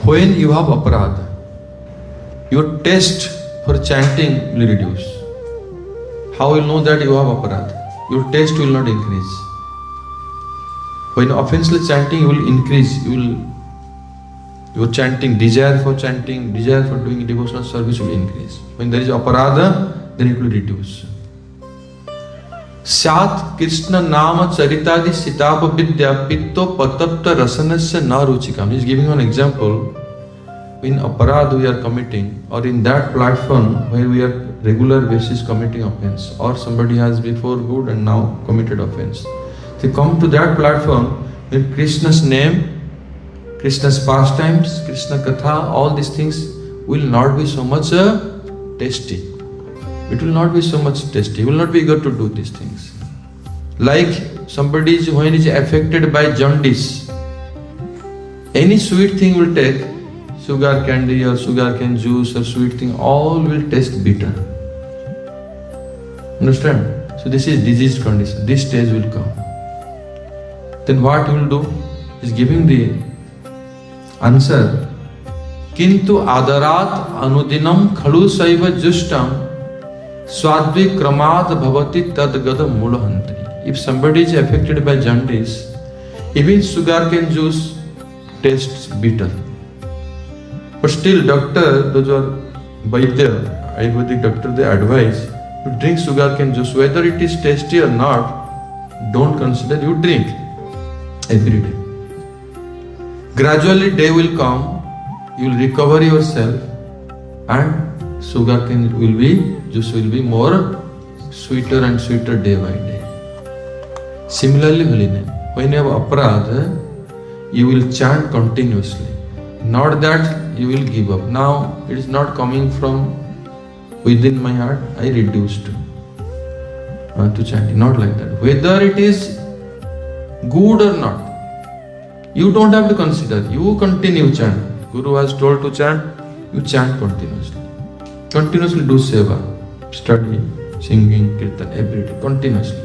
When you have aparadha, your taste for chanting will reduce. How you know that you have aparadha? Your taste will not increase. When offenseless chanting, you will increase. Your chanting, desire for doing devotional service will increase. When there is aparadha, then it will reduce. Sat Krishna Nama Charitadi Sitapa Vidya Pitto Patapta Rasanasya Na Ruchikam. He is giving an example. In aparadha we are committing, or in that platform where we are regular basis committing offense, or somebody has before good and now committed offense. They come to that platform where Krishna's name, Krishna's pastimes, Krishna Katha, all these things will not be so much tasty. It will not be so much tasty. He will not be eager to do these things. Like somebody when is affected by jaundice, any sweet thing will take, sugar candy or sugar cane juice or sweet thing, all will taste bitter. Understand? So this is diseased condition. This stage will come. Then what he will do? He is giving the answer. Kintu adarat anudinam khalu saiva justam swadvi kramat bhavati tadgada mulahantri. If somebody is affected by jaundice, even sugar cane juice tastes bitter. But still doctor, those are Vaidya, Ayurvedic doctor, they advise you drink sugar cane juice. Whether it is tasty or not, don't consider, you drink every day. Gradually day will come, you will recover yourself and sugar cane juice will be more sweeter and sweeter day by day. Similarly, when you have aparadha, you will chant continuously. Not that you will give up. Now it is not coming from within my heart, I reduced to chanting. Not like that. Whether it is good or not, you don't have to consider. You continue chant. Guru has told to chant, you chant continuously. Continuously do seva, study, singing, kirtan, every day, continuously.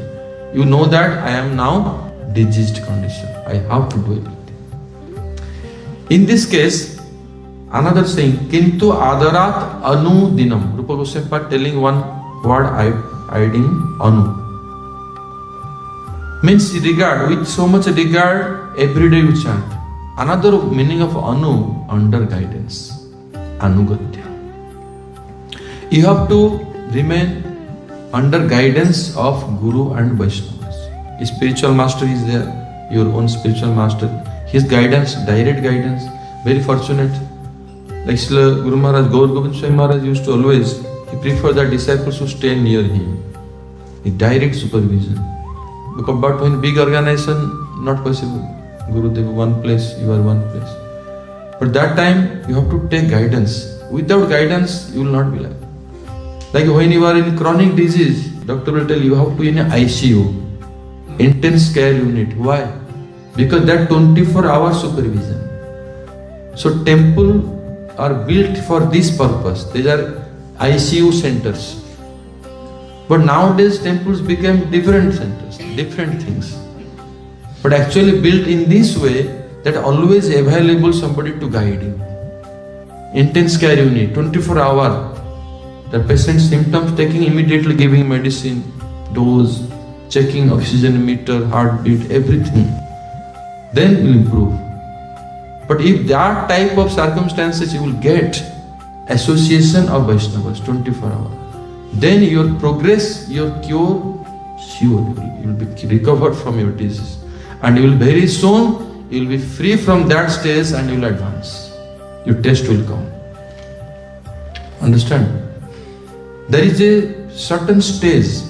You know that I am now diseased condition. I have to do everything. In this case, another saying, Kintu adarat anu dinam. Rupa Goswami telling one word adding anu. Means regard, with so much regard, every day you chant. Another meaning of anu, under guidance. Anugatya. You have to remain under guidance of Guru and Vaishnavas. A spiritual master is there, your own spiritual master. His guidance, direct guidance, very fortunate. Like Srila Guru Maharaj, Gaur Gobind Swami Maharaj used to always, he preferred that disciples to stay near him. A direct supervision. But when big organization, not possible. Guru Deva one place, you are one place. But that time, you have to take guidance. Without guidance, you will not be like. Like when you are in chronic disease, doctor will tell you have to in an ICU, intense care unit. Why? Because that 24-hour supervision. So temple are built for this purpose. These are ICU centers. But nowadays temples became different centers, different things. But actually built in this way that always available somebody to guide you. Intense care unit, 24-hour. The patient's symptoms taking immediately giving medicine, dose, checking oxygen meter, heartbeat, everything. Then will improve. But if that type of circumstances you will get association of Vaishnavas 24 hours, then your progress, your cure, sure you will be recovered from your disease. And you will very soon, you will be free from that stage and you will advance. Your test will come. Understand? There is a certain stage.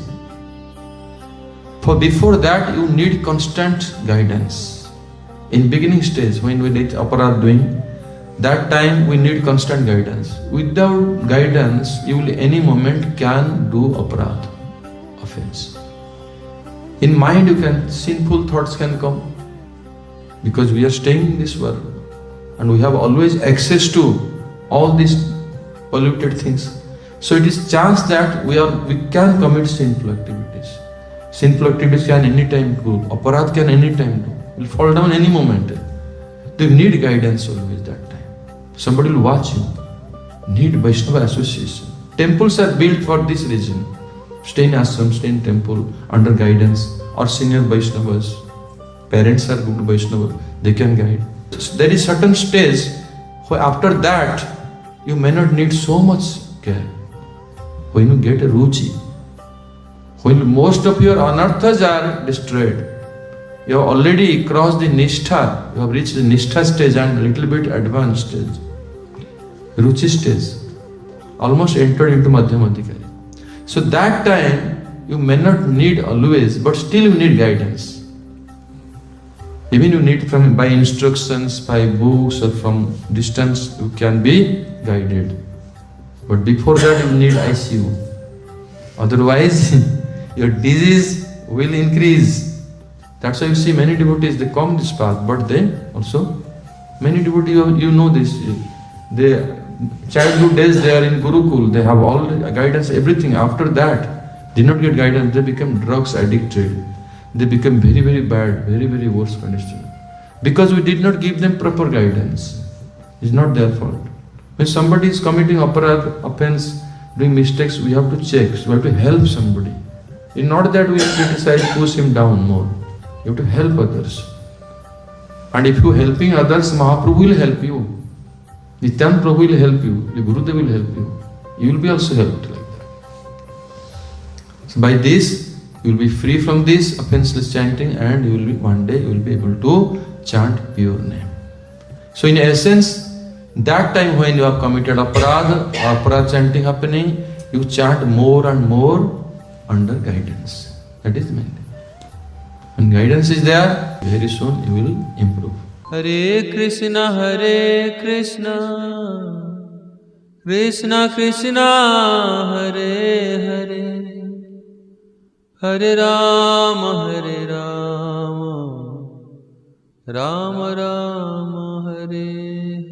For before that, you need constant guidance. In beginning stage, when we did aparadha doing, that time we need constant guidance. Without guidance, you will any moment can do aparadha, offense. In mind, sinful thoughts can come. Because we are staying in this world. And we have always access to all these polluted things. So it is chance that we can commit sinful activities. Sinful activities can anytime do. Aparadha can anytime do. Will fall down any moment. They need guidance always that time. Somebody will watch you. Need Vaishnava association. Temples are built for this reason. Stay in ashram, stay in temple, under guidance, or senior Vaishnavas. Parents are good Vaishnava, they can guide. There is certain stage where after that, you may not need so much care. When you get a ruchi, when most of your anarthas are destroyed, you have already crossed the nishtha, you have reached the nishtha stage and a little bit advanced stage. Ruchi stage, almost entered into Madhyamadhikari. So that time, you may not need always, but still you need guidance. Even you need by instructions, by books or from distance, you can be guided. But before that you need ICU. Otherwise, your disease will increase. That's why you see many devotees, they come this path, but they also, many devotees, you know this, they childhood days they are in Gurukul, they have all the guidance, everything. After that, did not get guidance, they become drugs addicted. They become very, very bad, very, very worse condition. Because we did not give them proper guidance. It's not their fault. When somebody is committing aparadh, offense, doing mistakes, we have to check, so we have to help somebody. It's not that we criticize, push him down more. You have to help others. And if you are helping others, Mahaprabhu will help you. Nityan Prabhu will help you, the Gurudev will help you. You will be also helped like that. So by this, you will be free from this offenseless chanting, and you will be, one day you will be able to chant pure name. So in essence, that time when you have committed aparadh chanting happening, you chant more and more under guidance. That is the main thing. When guidance is there, very soon you will improve. Hare Krishna, Krishna Krishna, Hare Hare, Hare Rama, Rama Rama, Hare